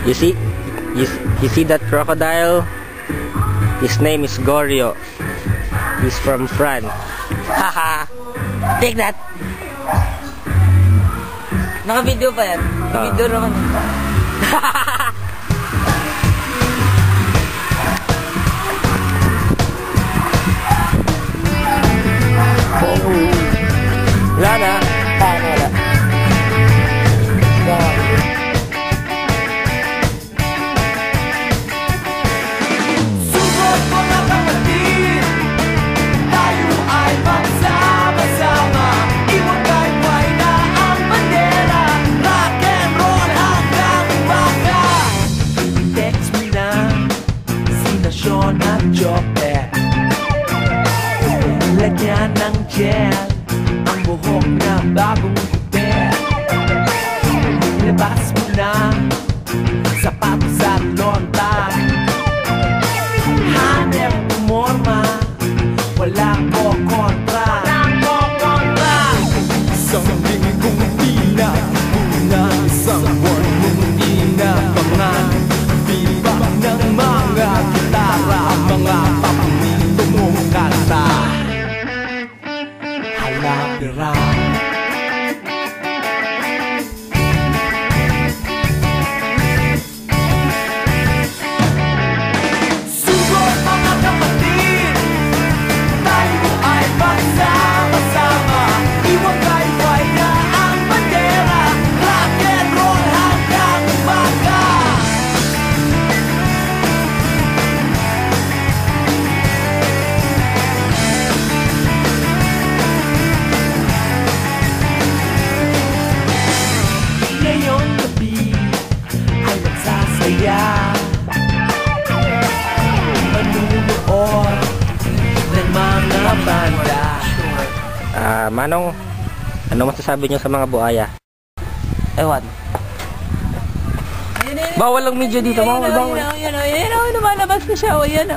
You see, you see that crocodile? His name is Gorio. He's from France. Haha! Take that! Naka-video pa yan? Naka-video naman. Wala na. Wala. Sugot mga kapatid, tayo ay magsama-sama. Iwagay-way na ang bandera, rock and roll hanggang umaga. Text mo na sina Sean at Joker, lagyan ng gel ang buhok na bagong kuper. Ilabas mo na sapatos at lonta, hanep umorma, wala ko kontra. Isang linggong pinagpunan, isang buwan mong inabangan. Biba ng mga gitara, mga papunito mong kanta. Halapira. Sugot mga kapatid, tayo ay magsama-sama. Iwagay-way na ang bandera, rock and roll hanggang umaga. Ngayon gabi ay magsasaya, manunood ng mga banda. Manong, ano masasabi niyo sa mga buhaya? Ewan. Bawal ang medyo dito, bawal. Ayan, lumalabas na siya. Ayan.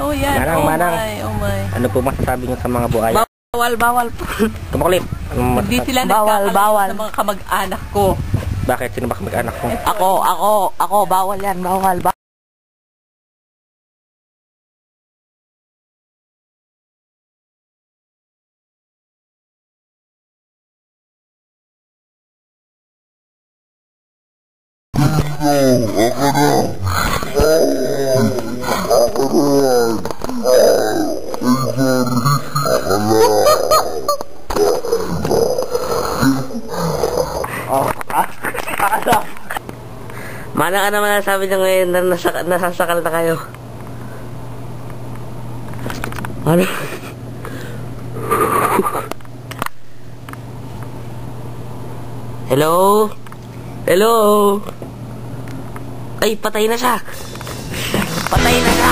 Manang. Oh my. Ano po masasabi niyo sa mga buhaya? Bawal. Tumakulit. Hindi sila nagkakalat sa mga kamag-anak ko. Bakit? Sino ba kamag-anak mo? Ako, bawal yan, bawal. Mana ka naman nasabi niya ngayon na nasasakal na kayo? Ano? Hello? Hello? Ay, patay na siya! Patay na siya!